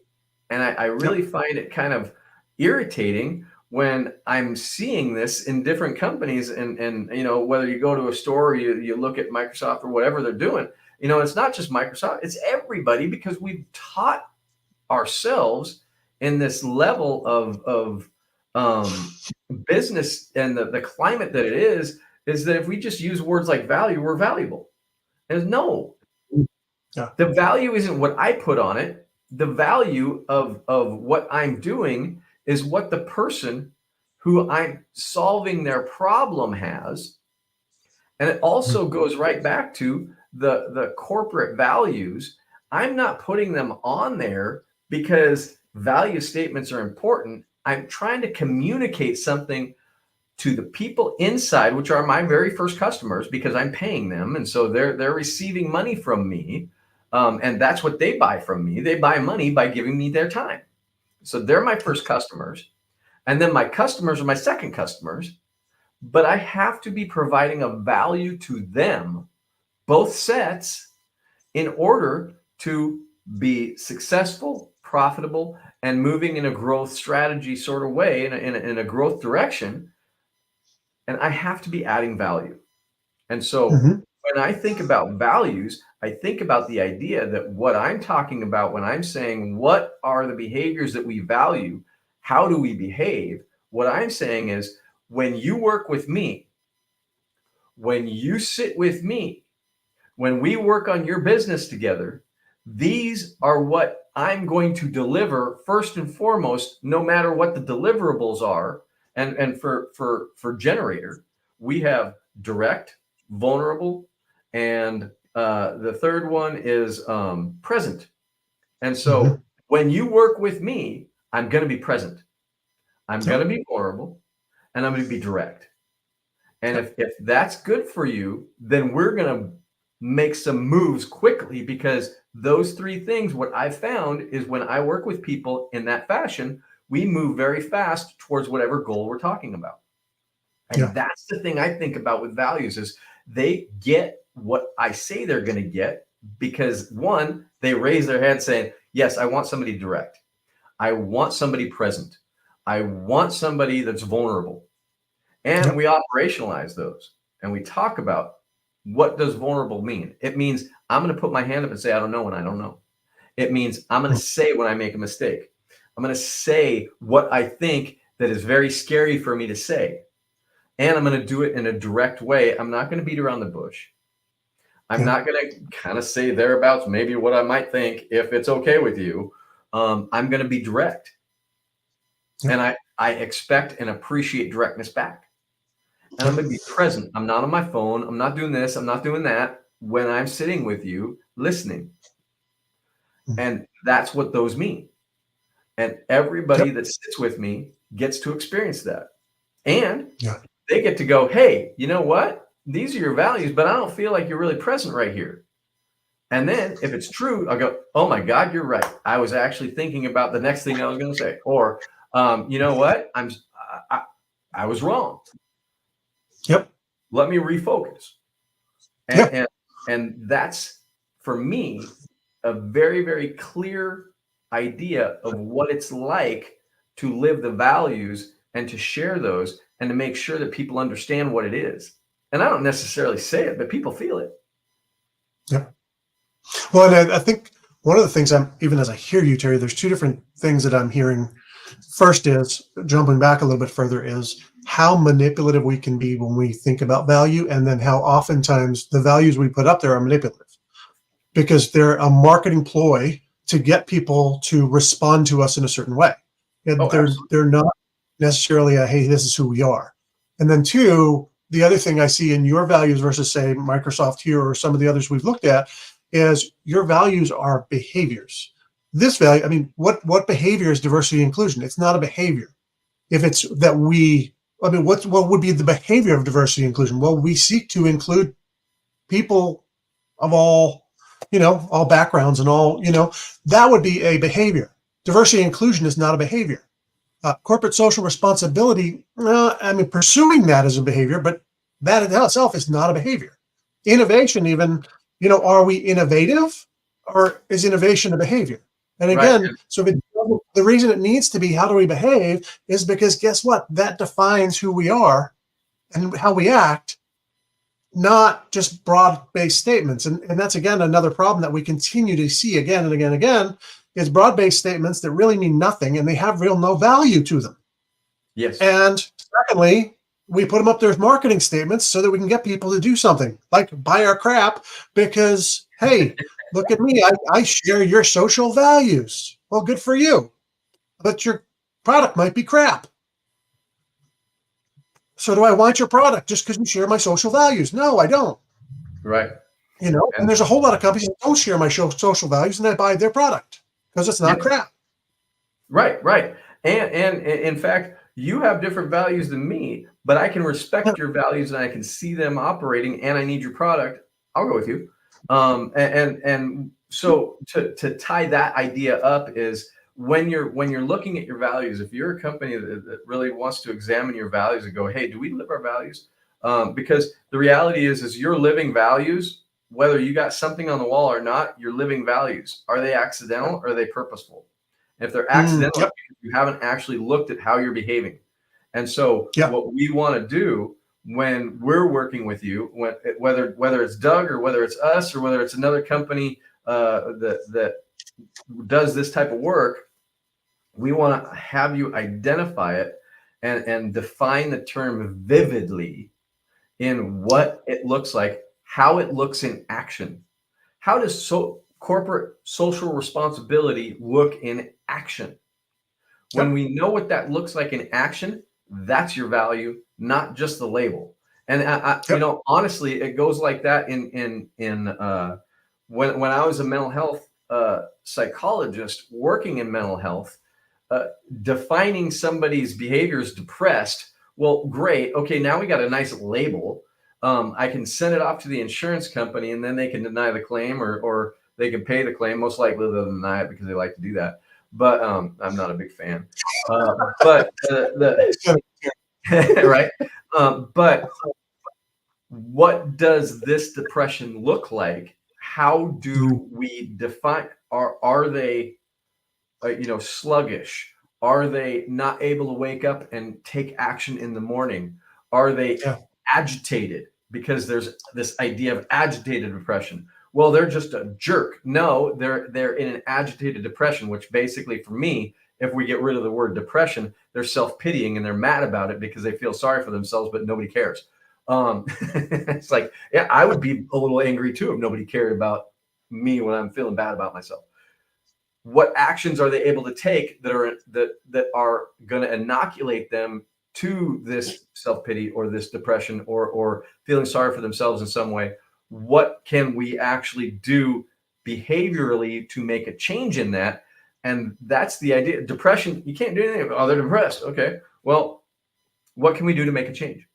And I really find it kind of irritating when I'm seeing this in different companies. And you know, whether you go to a store or you look at Microsoft or whatever they're doing, you know, it's not just Microsoft, it's everybody, because we've taught ourselves in this level of business and the climate that it is that if we just use words like value, we're valuable. And no, the value isn't what I put on it. The value of what I'm doing is what the person who I'm solving their problem has. And it also goes right back to the corporate values. I'm not putting them on there because value statements are important. I'm trying to communicate something to the people inside, which are my very first customers, because I'm paying them. And so they're receiving money from me. And that's what they buy from me. They buy money by giving me their time. So they're my first customers. And then my customers are my second customers. But I have to be providing a value to them, both sets, in order to be successful, profitable, and moving in a growth strategy sort of way, in a growth direction. And I have to be adding value. And so when I think about values, I think about the idea that what I'm talking about when I'm saying, what are the behaviors that we value? How do we behave? What I'm saying is, when you work with me, when you sit with me, when we work on your business together, these are what I'm going to deliver first and foremost, no matter what the deliverables are. And for Generator, we have direct, vulnerable, and the third one is present. And so when you work with me, I'm going to be present. I'm going to be vulnerable, and I'm going to be direct. And if that's good for you, then we're going to make some moves quickly, because those three things, what I've found is when I work with people in that fashion, we move very fast towards whatever goal we're talking about. And that's the thing I think about with values, is they get what I say they're going to get, because one, they raise their hand saying, yes, I want somebody direct. I want somebody present. I want somebody that's vulnerable. And we operationalize those, and we talk about, what does vulnerable mean? It means I'm going to put my hand up and say, I don't know when I don't know. It means I'm going to say when I make a mistake. I'm going to say what I think that is very scary for me to say. And I'm going to do it in a direct way. I'm not going to beat around the bush. I'm not going to kind of say thereabouts, maybe what I might think, if it's okay with you. I'm going to be direct. And I expect and appreciate directness back. And I'm going to be present. I'm not on my phone. I'm not doing this. I'm not doing that when I'm sitting with you, listening. And that's what those mean. And everybody that sits with me gets to experience that. And they get to go, hey, you know what? These are your values, but I don't feel like you're really present right here. And then if it's true, I'll go, oh my God, you're right. I was actually thinking about the next thing I was going to say. Or, you know what? I was wrong. Let me refocus. And that's, for me, a very, very clear idea of what it's like to live the values and to share those and to make sure that people understand what it is. And I don't necessarily say it, but people feel it. Yeah. Well, and I think one of the things even as I hear you, Terry, there's two different things that I'm hearing. First is, jumping back a little bit further, is how manipulative we can be when we think about value, and then how oftentimes the values we put up there are manipulative because they're a marketing ploy to get people to respond to us in a certain way. And Oh, absolutely. they're not necessarily a, hey, this is who we are. And then two, the other thing I see in your values versus say Microsoft here or some of the others we've looked at is your values are behaviors. This value, I mean, what behavior is diversity and inclusion? It's not a behavior. If it's that I mean, what would be the behavior of diversity and inclusion? Well, we seek to include people of all backgrounds and that would be a behavior. Diversity and inclusion is not a behavior. Corporate social responsibility, I mean, pursuing that as a behavior, but that in itself is not a behavior. Innovation, even, are we innovative, or is innovation a behavior? And Right. again, so the reason it needs to be how do we behave is because guess what? That defines who we are and how we act, not just broad-based statements. And that's, again, another problem that we continue to see again and again and again is broad-based statements that really mean nothing and they have no value to them. Yes. And secondly, we put them up there as marketing statements so that we can get people to do something like buy our crap because, hey, look at me, I share your social values. Well, good for you. But your product might be crap. So do I want your product just because you share my social values? No, I don't. Right. And there's a whole lot of companies that don't share my social values and I buy their product because it's not crap. Right, right. And in fact, you have different values than me, but I can respect your values and I can see them operating and I need your product. I'll go with you. And so to tie that idea up is when you're looking at your values, if you're a company that really wants to examine your values and go, hey, do we live our values? Because the reality is you're living values, whether you got something on the wall or not, you're living values. Are they accidental or are they purposeful? If they're accidental, you haven't actually looked at how you're behaving. And so what we want to do when we're working with you, whether it's Doug or whether it's us or whether it's another company that does this type of work, we want to have you identify it and define the term vividly in what it looks like, how it looks in action. How does corporate social responsibility look in action? When we know what that looks like in action, that's your value, not just the label. And honestly, it goes like that in when I was a mental health psychologist working in mental health, defining somebody's behavior as depressed. Well, great. Okay, now we got a nice label. I can send it off to the insurance company and then they can deny the claim or they can pay the claim. Most likely they'll deny it because they like to do that. But I'm not a big fan. But right. But what does this depression look like? How do we define? Are they, sluggish? Are they not able to wake up and take action in the morning? Are they agitated? Because there's this idea of agitated depression. Well, they're just a jerk. No, they're in an agitated depression, which basically for me, if we get rid of the word depression, they're self-pitying and they're mad about it because they feel sorry for themselves, but nobody cares. It's like, yeah, I would be a little angry too if nobody cared about me when I'm feeling bad about myself. What actions are they able to take that are going to inoculate them to this self-pity or this depression or feeling sorry for themselves in some way? What can we actually do behaviorally to make a change in that? And that's the idea. Depression, you can't do anything. Oh, they're depressed. Okay. Well, what can we do to make a change?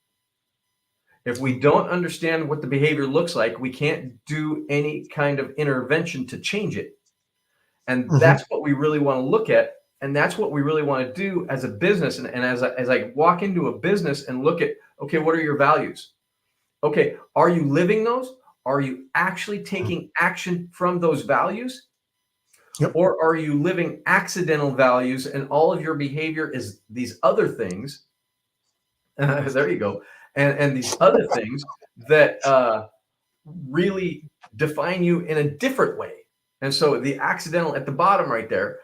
If we don't understand what the behavior looks like, we can't do any kind of intervention to change it. And that's what we really want to look at. And that's what we really want to do as a business. And as I walk into a business and look at, okay, what are your values? Okay, are you living those? Are you actually taking action from those values? Or are you living accidental values and all of your behavior is these other things? There you go. And these other things that really define you in a different way. And so the accidental at the bottom right there,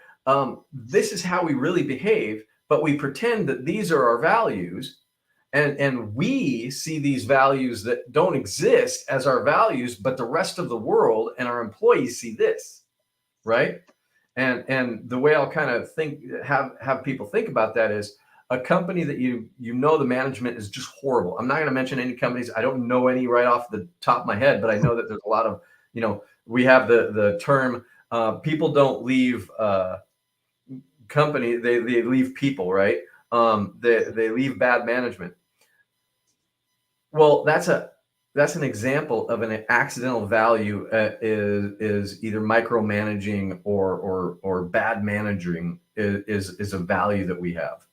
this is how we really behave, but we pretend that these are our values. And we see these values that don't exist as our values, but the rest of the world and our employees see this, right? And the way I'll kind of have people think about that is a company that the management is just horrible. I'm not going to mention any companies. I don't know any right off the top of my head, but I know that there's a lot of, we have the term, people don't leave company, they leave people, right? They leave bad management. Well, that's an example of an accidental value, is either micromanaging or bad managing is a value that we have.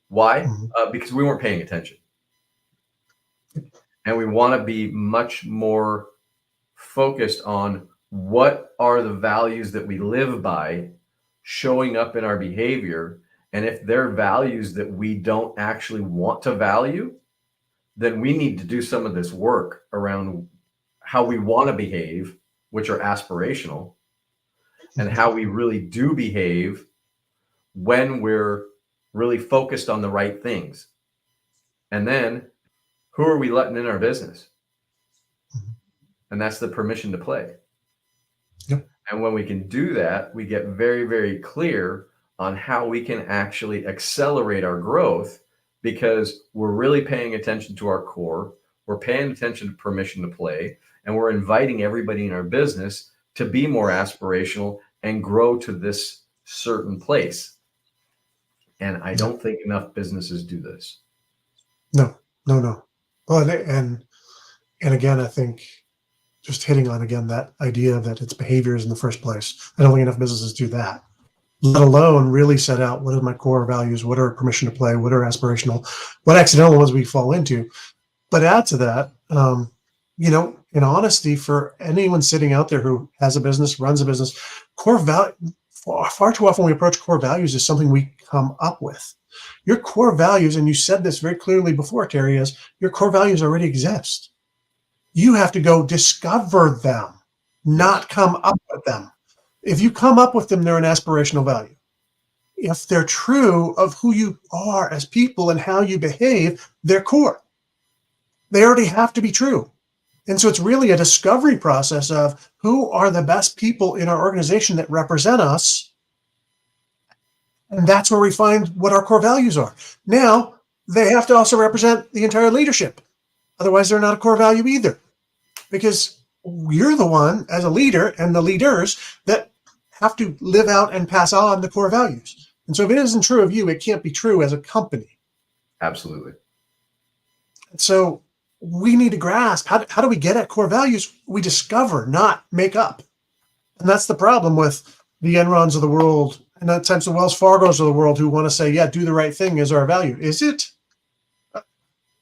Why? Because we weren't paying attention, and we want to be much more focused on what are the values that we live by showing up in our behavior. And if they're values that we don't actually want to value, then we need to do some of this work around how we want to behave, which are aspirational, and how we really do behave when we're really focused on the right things. And then who are we letting in our business? And that's the permission to play. Yep. And when we can do that, we get very, very clear on how we can actually accelerate our growth, because we're really paying attention to our core, we're paying attention to permission to play, and we're inviting everybody in our business to be more aspirational and grow to this certain place. And I don't think enough businesses do this. No. Well, and again, I think just hitting on again that idea that it's behaviors in the first place. I don't think enough businesses do that, let alone really set out what are my core values, what are permission to play, what are aspirational, what accidental ones we fall into. But add to that, in honesty, for anyone sitting out there who has a business, runs a business, core value, far too often we approach core values as something we come up with. Your core values, and you said this very clearly before, Terry, is your core values already exist. You have to go discover them, not come up with them. If you come up with them, they're an aspirational value. If they're true of who you are as people and how you behave, they're core. They already have to be true. And so it's really a discovery process of who are the best people in our organization that represent us. And that's where we find what our core values are. Now, they have to also represent the entire leadership. Otherwise, they're not a core value either. Because you're the one, as a leader, and the leaders that have to live out and pass on the core values. And so if it isn't true of you, it can't be true as a company. Absolutely. So we need to grasp, how do we get at core values? We discover, not make up. And that's the problem with the Enrons of the world, and at times the Wells Fargos of the world, who want to say, yeah, do the right thing is our value. Is it?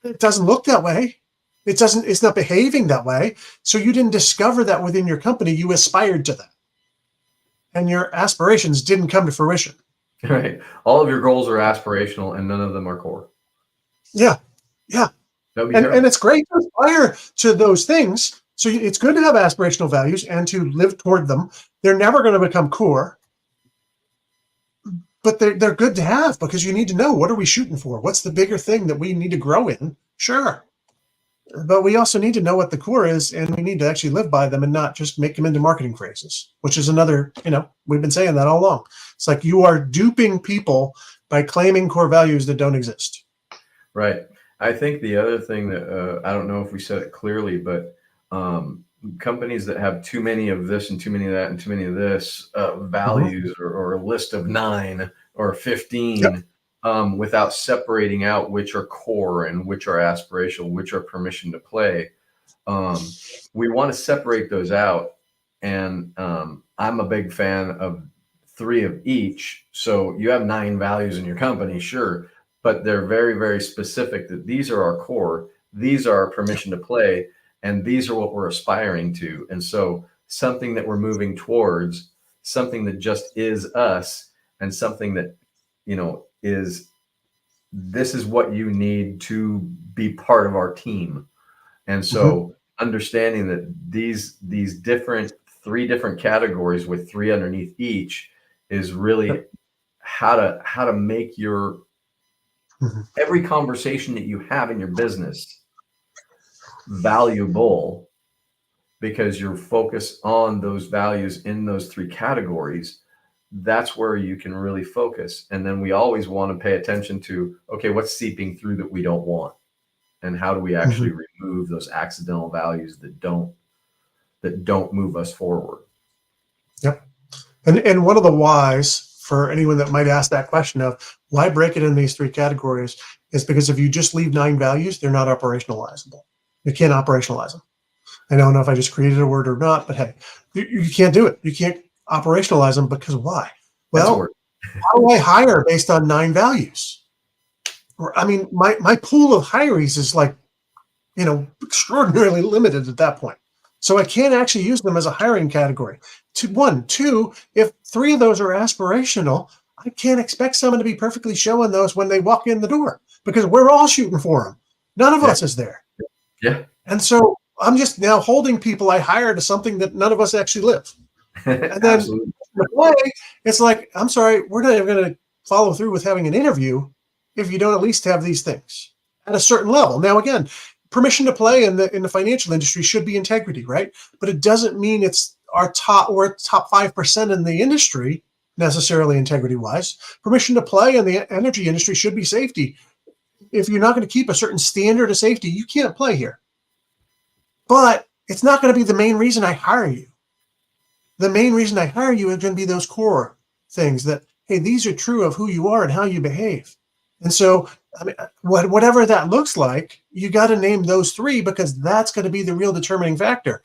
It doesn't look that way. It's not behaving that way. So you didn't discover that within your company. You aspired to that. And your aspirations didn't come to fruition. Right. All of your goals are aspirational and none of them are core. Yeah. And it's great to aspire to those things. So it's good to have aspirational values and to live toward them. They're never going to become core, but they're good to have, because you need to know, what are we shooting for? What's the bigger thing that we need to grow in? Sure. But we also need to know what the core is, and we need to actually live by them and not just make them into marketing phrases, which is another, we've been saying that all along. It's like you are duping people by claiming core values that don't exist. Right. I think the other thing that, I don't know if we said it clearly, but companies that have too many of this and too many of that and too many of this values, or a list of 9 or 15, without separating out which are core and which are aspirational, which are permission to play. We want to separate those out. And I'm a big fan of 3 of each. So you have 9 values in your company, sure, but they're very, very specific that these are our core, these are our permission to play, and these are what we're aspiring to. And so something that we're moving towards, something that just is us, and something that, this is what you need to be part of our team. And so understanding that these three different categories with three underneath each is really how to make your every conversation that you have in your business valuable, because you're focused on those values in those three categories. That's where you can really focus. And then we always want to pay attention to, okay, what's seeping through that we don't want, and how do we actually remove those accidental values that don't move us forward. Yep. And one of the whys for anyone that might ask that question of why break it in these three categories is because if you just leave 9 values, they're not operationalizable. You can't operationalize them. I don't know if I just created a word or not, but hey, you can't do it. You can't operationalize them because why? Well, how do I hire based on 9 values? Or, I mean, my pool of hirees is like, extraordinarily limited at that point. So I can't actually use them as a hiring category. Two, if 3 of those are aspirational, I can't expect someone to be perfectly showing those when they walk in the door, because we're all shooting for them. None of us is there. Yeah. And so I'm just now holding people I hire to something that none of us actually live. And then it's like, I'm sorry, we're not even going to follow through with having an interview if you don't at least have these things at a certain level. Now, again, permission to play in the financial industry should be integrity, right? But it doesn't mean we're top 5% in the industry necessarily integrity wise. Permission to play in the energy industry should be safety. If you're not going to keep a certain standard of safety, you can't play here. But it's not going to be the main reason I hire you. The main reason I hire you is going to be those core things that, hey, these are true of who you are and how you behave. And so, I mean, whatever that looks like, you got to name those 3, because that's going to be the real determining factor.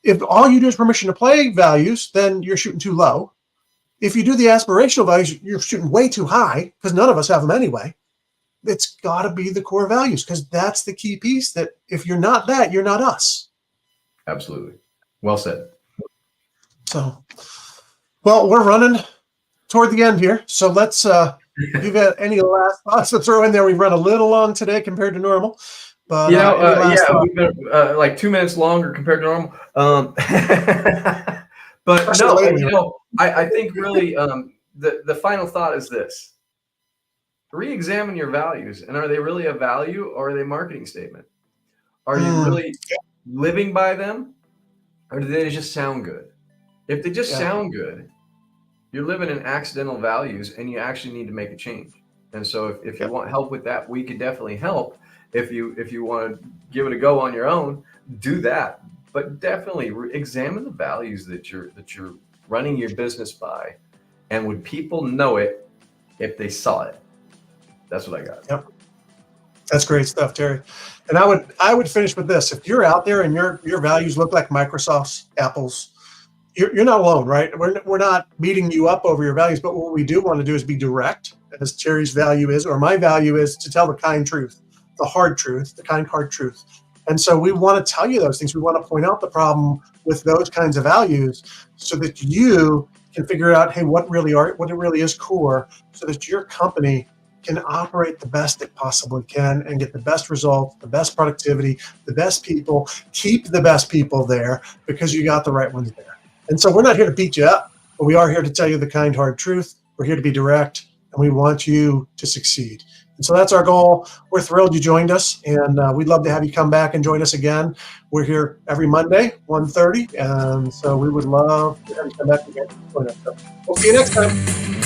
If all you do is permission to play values, then you're shooting too low. If you do the aspirational values, you're shooting way too high, because none of us have them anyway. It's got to be the core values, because that's the key piece, that if you're not that, you're not us. Absolutely. Well said. So, well, we're running toward the end here. So let's, if you've got any last thoughts to throw in there. We've run a little long today compared to normal. But we've been like 2 minutes longer compared to normal. But no, I think really the final thought is this. Re-examine your values, and are they really a value, or are they a marketing statement? Are you really living by them, or do they just sound good? If they just sound good, you're living in accidental values, and you actually need to make a change. And so if you want help with that, we could definitely help. If you want to give it a go on your own, do that. But definitely examine the values that you're running your business by, and would people know it if they saw it? That's what I got. Yep. That's great stuff, Terry. And I would finish with this. If you're out there and your values look like Microsoft's, Apple's, you're not alone, right? We're not beating you up over your values, but what we do want to do is be direct, as Terry's value is, or my value is, to tell the kind truth, the hard truth, the kind, hard truth. And so we want to tell you those things. We want to point out the problem with those kinds of values, so that you can figure out, hey, what it really is core, so that your company can operate the best it possibly can and get the best results, the best productivity, the best people, keep the best people there, because you got the right ones there. And so we're not here to beat you up, but we are here to tell you the kind, hard truth. We're here to be direct, and we want you to succeed. And so that's our goal. We're thrilled you joined us, and we'd love to have you come back and join us again. We're here every Monday, 1:30, and so we would love to have you come back again. So we'll see you next time.